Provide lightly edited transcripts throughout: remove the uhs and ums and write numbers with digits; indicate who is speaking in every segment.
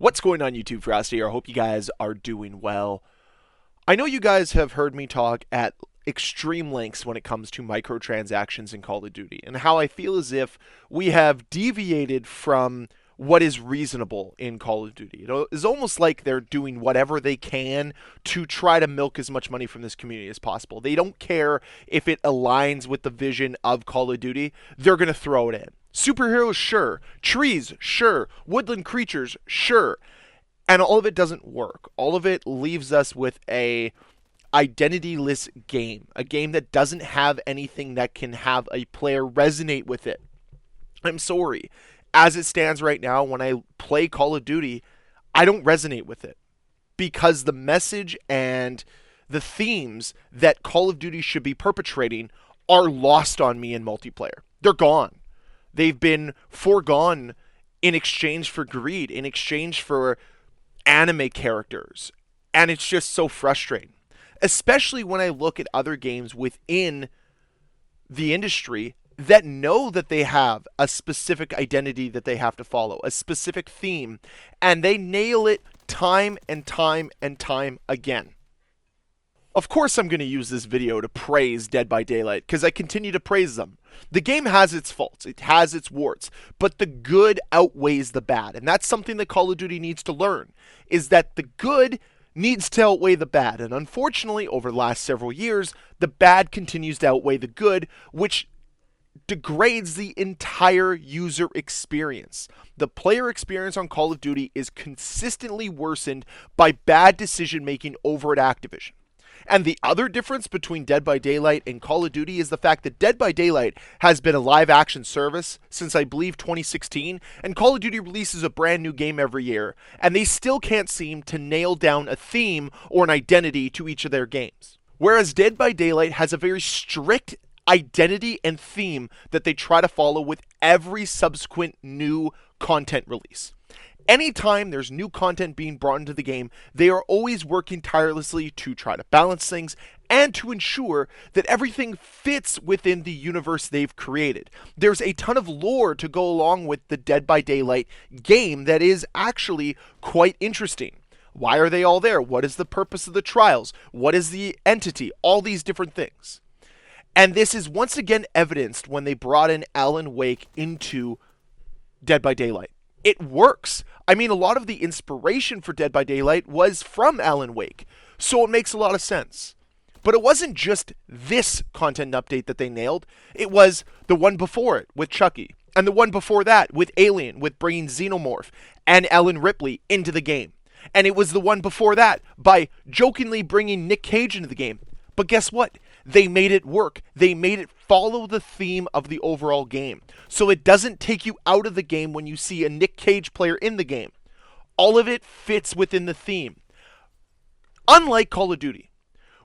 Speaker 1: What's going on YouTube, Ferocity? I hope you guys are doing well. I know you guys have heard me talk at extreme lengths when it comes to microtransactions in Call of Duty and how I feel as if we have deviated from what is reasonable in Call of Duty. It's almost like they're doing whatever they can to try to milk as much money from this community as possible. They don't care if it aligns with the vision of Call of Duty. They're going to throw it in. Superheroes, sure. Trees, sure. Woodland creatures, sure. And all of it doesn't work. All of it leaves us with a identityless game. A game that doesn't have anything that can have a player resonate with it. I'm sorry. As it stands right now, when I play Call of Duty, I don't resonate with it. Because the message and the themes that Call of Duty should be perpetrating are lost on me in multiplayer. They're gone. They've been foregone in exchange for greed, in exchange for anime characters. And it's just so frustrating. Especially when I look at other games within the industry that know that they have a specific identity that they have to follow, a specific theme, and they nail it time and time and time again. Of course I'm going to use this video to praise Dead by Daylight, because I continue to praise them. The game has its faults, it has its warts, but the good outweighs the bad. And that's something that Call of Duty needs to learn, is that the good needs to outweigh the bad. And unfortunately, over the last several years, the bad continues to outweigh the good, which degrades the entire user experience. The player experience on Call of Duty is consistently worsened by bad decision making over at Activision. And the other difference between Dead by Daylight and Call of Duty is the fact that Dead by Daylight has been a live action service since I believe 2016, and Call of Duty releases a brand new game every year, and they still can't seem to nail down a theme or an identity to each of their games. Whereas Dead by Daylight has a very strict identity and theme that they try to follow with every subsequent new content release. Anytime there's new content being brought into the game, they are always working tirelessly to try to balance things and to ensure that everything fits within the universe they've created. There's a ton of lore to go along with the Dead by Daylight game that is actually quite interesting. Why are they all there? What is the purpose of the trials? What is the entity? All these different things. And this is once again evidenced when they brought in Alan Wake into Dead by Daylight. It works. I mean, a lot of the inspiration for Dead by Daylight was from Alan Wake, so it makes a lot of sense. But it wasn't just this content update that they nailed. It was the one before it with Chucky, and the one before that with Alien, with bringing Xenomorph and Ellen Ripley into the game. And it was the one before that by jokingly bringing Nick Cage into the game. But guess what? They made it work. They made it follow the theme of the overall game. So it doesn't take you out of the game when you see a Nick Cage player in the game. All of it fits within the theme. Unlike Call of Duty,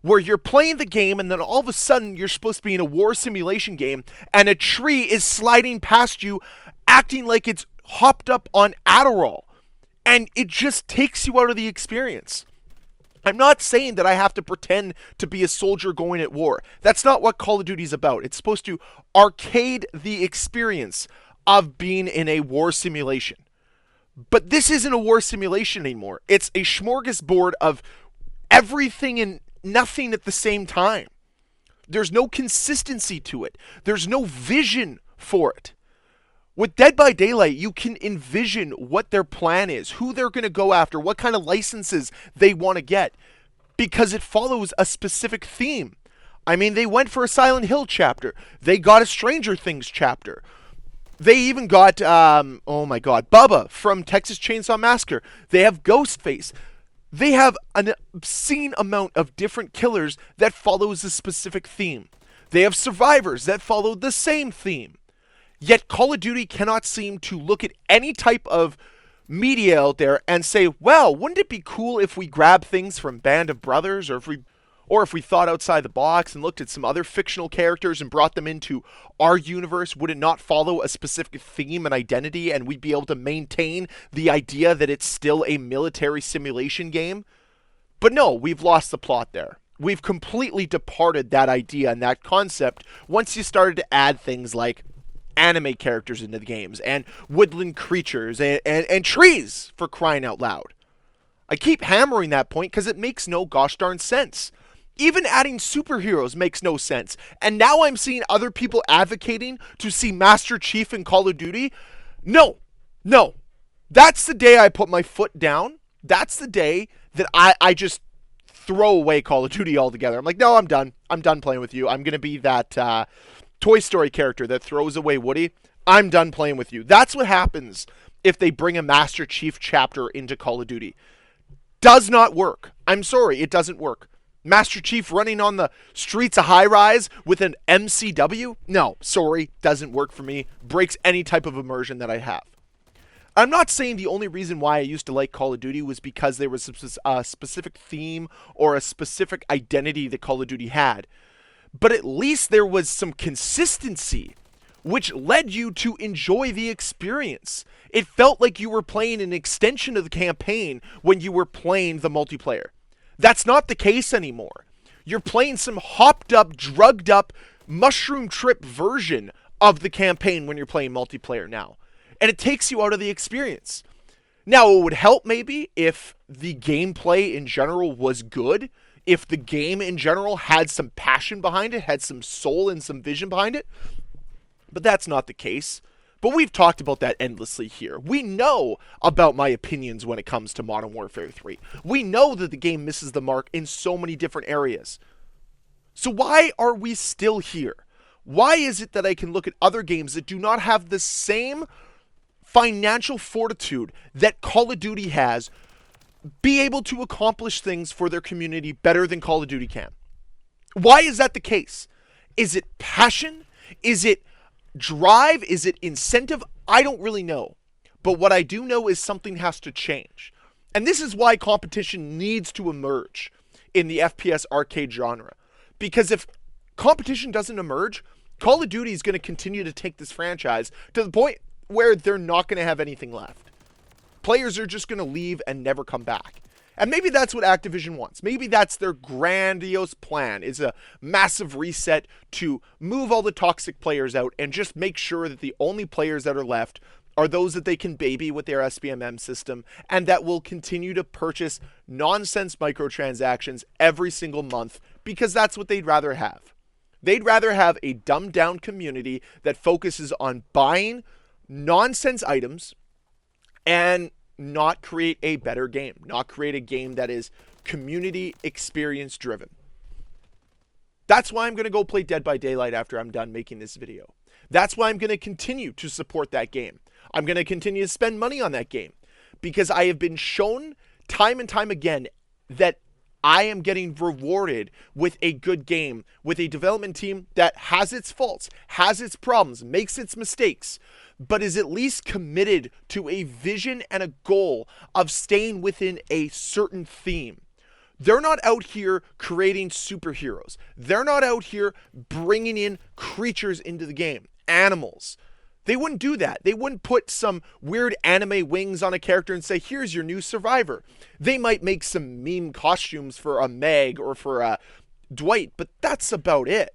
Speaker 1: where you're playing the game and then all of a sudden you're supposed to be in a war simulation game and a tree is sliding past you acting like it's hopped up on Adderall. And it just takes you out of the experience. I'm not saying that I have to pretend to be a soldier going at war. That's not what Call of Duty is about. It's supposed to arcade the experience of being in a war simulation. But this isn't a war simulation anymore. It's a smorgasbord of everything and nothing at the same time. There's no consistency to it. There's no vision for it. With Dead by Daylight, you can envision what their plan is, who they're going to go after, what kind of licenses they want to get, because it follows a specific theme. I mean, they went for a Silent Hill chapter. They got a Stranger Things chapter. They even got, Bubba from Texas Chainsaw Massacre. They have Ghostface. They have an obscene amount of different killers that follows a specific theme. They have survivors that follow the same theme. Yet Call of Duty cannot seem to look at any type of media out there and say, well, wouldn't it be cool if we grabbed things from Band of Brothers, or if we thought outside the box and looked at some other fictional characters and brought them into our universe? Would it not follow a specific theme and identity, and we'd be able to maintain the idea that it's still a military simulation game? But no, we've lost the plot there. We've completely departed that idea and that concept once you started to add things like anime characters into the games, and woodland creatures, and trees, for crying out loud. I keep hammering that point because it makes no gosh darn sense. Even adding superheroes makes no sense. And now I'm seeing other people advocating to see Master Chief in Call of Duty. No, no. That's the day I put my foot down. That's the day that I just throw away Call of Duty altogether. I'm like, no, I'm done. I'm done playing with you. I'm going to be that Toy Story character that throws away Woody. I'm done playing with you. That's what happens if they bring a Master Chief chapter into Call of Duty. Does not work. I'm sorry, it doesn't work. Master Chief running on the streets of High Rise with an MCW? No, sorry, doesn't work for me. Breaks any type of immersion that I have. I'm not saying the only reason why I used to like Call of Duty was because there was a specific theme or a specific identity that Call of Duty had. But at least there was some consistency, which led you to enjoy the experience. It felt like you were playing an extension of the campaign when you were playing the multiplayer. That's not the case anymore. You're playing some hopped up, drugged up, mushroom trip version of the campaign when you're playing multiplayer now. And it takes you out of the experience. Now, it would help maybe if the gameplay in general was good, if the game in general had some passion behind it, had some soul and some vision behind it. But that's not the case. But we've talked about that endlessly here. We know about my opinions when it comes to Modern Warfare 3. We know that the game misses the mark in so many different areas. So why are we still here? Why is it that I can look at other games that do not have the same financial fortitude that Call of Duty has, be able to accomplish things for their community better than Call of Duty can? Why is that the case? Is it passion? Is it drive? Is it incentive? I don't really know. But what I do know is something has to change. And this is why competition needs to emerge in the FPS arcade genre. Because if competition doesn't emerge, Call of Duty is going to continue to take this franchise to the point where they're not going to have anything left. Players are just going to leave and never come back. And maybe that's what Activision wants. Maybe that's their grandiose plan, is a massive reset to move all the toxic players out and just make sure that the only players that are left are those that they can baby with their SBMM system and that will continue to purchase nonsense microtransactions every single month because that's what they'd rather have. They'd rather have a dumbed down community that focuses on buying nonsense items and not create a better game, not create a game that is community experience driven. That's why I'm going to go play Dead by Daylight after I'm done making this video. That's why I'm going to continue to support that game. I'm going to continue to spend money on that game because I have been shown time and time again that I am getting rewarded with a good game, with a development team that has its faults, has its problems, makes its mistakes, but is at least committed to a vision and a goal of staying within a certain theme. They're not out here creating superheroes. They're not out here bringing in creatures into the game, animals. They wouldn't do that. They wouldn't put some weird anime wings on a character and say, here's your new survivor. They might make some meme costumes for a Meg or for a Dwight, but that's about it.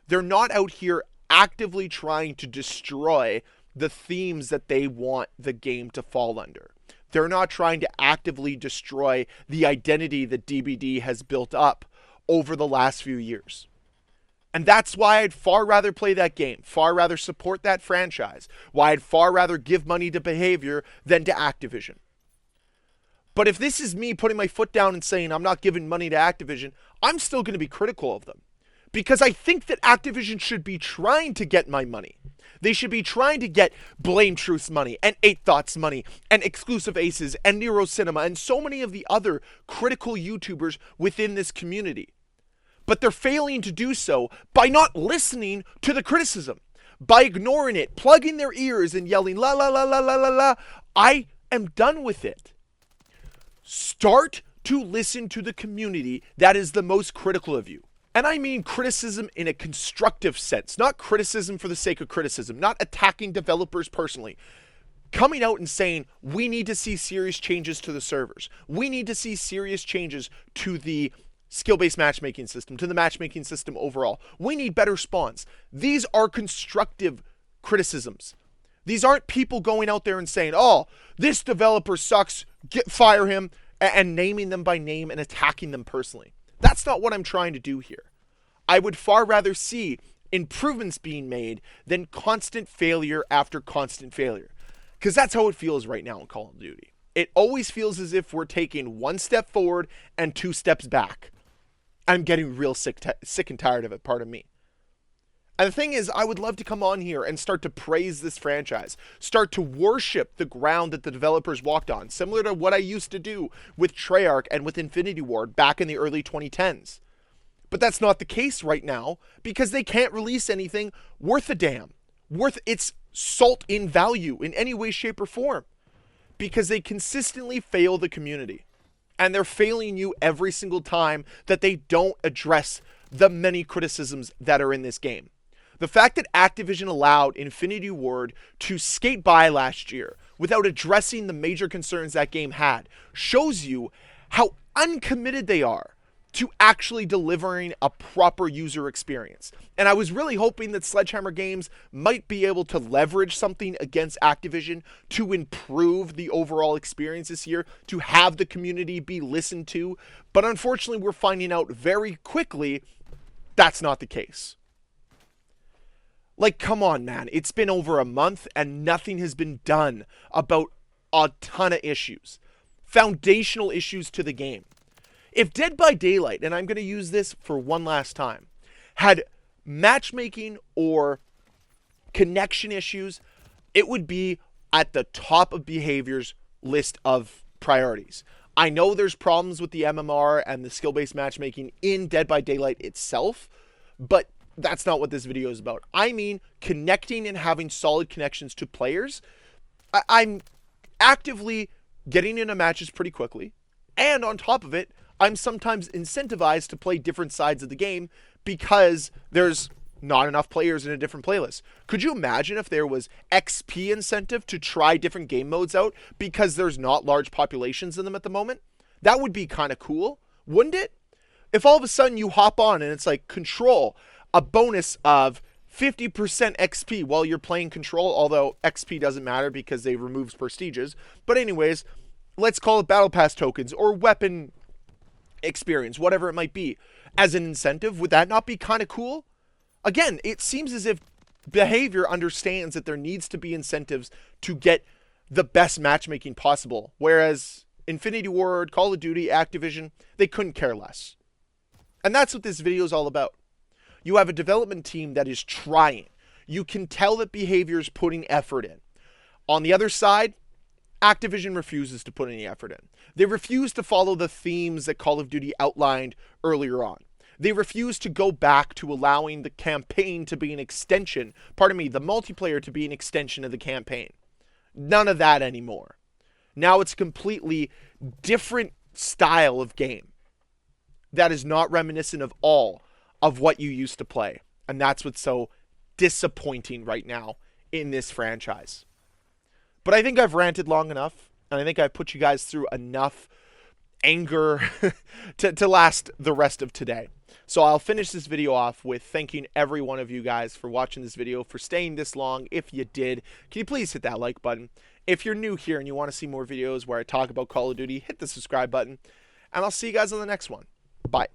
Speaker 1: They're not out here actively trying to destroy the themes that they want the game to fall under. They're not trying to actively destroy the identity that DBD has built up over the last few years. And that's why I'd far rather play that game, far rather support that franchise, why I'd far rather give money to Behavior than to Activision. But if this is me putting my foot down and saying I'm not giving money to Activision, I'm still going to be critical of them. Because I think that Activision should be trying to get my money. They should be trying to get Blame Truth's money, and 8 Thoughts money, and Exclusive Aces, and Nero Cinema, and so many of the other critical YouTubers within this community. But they're failing to do so by not listening to the criticism, by ignoring it, plugging their ears and yelling, la la la la la la la. I am done with it. Start to listen to the community that is the most critical of you. And I mean criticism in a constructive sense, not criticism for the sake of criticism, not attacking developers personally. Coming out and saying, we need to see serious changes to the servers. We need to see serious changes to the skill-based matchmaking system, to the matchmaking system overall. We need better spawns. These are constructive criticisms. These aren't people going out there and saying, oh, this developer sucks, fire him, and naming them by name and attacking them personally. That's not what I'm trying to do here. I would far rather see improvements being made than constant failure after constant failure. Because that's how it feels right now in Call of Duty. It always feels as if we're taking one step forward and 2 steps back. I'm getting real sick and tired of it, pardon me. And the thing is, I would love to come on here and start to praise this franchise, start to worship the ground that the developers walked on, similar to what I used to do with Treyarch and with Infinity Ward back in the early 2010s. But that's not the case right now because they can't release anything worth a damn, worth its salt in value in any way, shape, or form, because they consistently fail the community. And they're failing you every single time that they don't address the many criticisms that are in this game. The fact that Activision allowed Infinity Ward to skate by last year without addressing the major concerns that game had shows you how uncommitted they are to actually delivering a proper user experience. And I was really hoping that Sledgehammer Games might be able to leverage something against Activision to improve the overall experience this year, to have the community be listened to. But unfortunately, we're finding out very quickly that's not the case. Like, come on, man. It's been over a month and nothing has been done about a ton of issues. Foundational issues to the game. If Dead by Daylight, and I'm going to use this for one last time, had matchmaking or connection issues, it would be at the top of behavior's list of priorities. I know there's problems with the MMR and the skill-based matchmaking in Dead by Daylight itself, but that's not what this video is about. I mean connecting and having solid connections to players. I'm actively getting into matches pretty quickly, and on top of it, I'm sometimes incentivized to play different sides of the game because there's not enough players in a different playlist. Could you imagine if there was XP incentive to try different game modes out because there's not large populations in them at the moment? That would be kind of cool, wouldn't it? If all of a sudden you hop on and it's like Control, a bonus of 50% XP while you're playing Control, although XP doesn't matter because they removed prestiges. But anyways, let's call it Battle Pass tokens or weapon experience, whatever it might be, as an incentive. Would that not be kind of cool? Again, it seems as if behavior understands that there needs to be incentives to get the best matchmaking possible, whereas Infinity Ward, Call of Duty, Activision, they couldn't care less. And that's what this video is all about. You have a development team that is trying. You can tell that behavior is putting effort in. On the other side, Activision refuses to put any effort in. They refuse to follow the themes that Call of Duty outlined earlier on. They refuse to go back to allowing the campaign to be an extension, the multiplayer to be an extension of the campaign. None of that anymore. Now it's a completely different style of game that is not reminiscent of all of what you used to play. And that's what's so disappointing right now in this franchise. But I think I've ranted long enough, and I think I've put you guys through enough anger to last the rest of today. So I'll finish this video off with thanking every one of you guys for watching this video, for staying this long. If you did, can you please hit that like button? If you're new here and you want to see more videos where I talk about Call of Duty, hit the subscribe button. And I'll see you guys on the next one. Bye.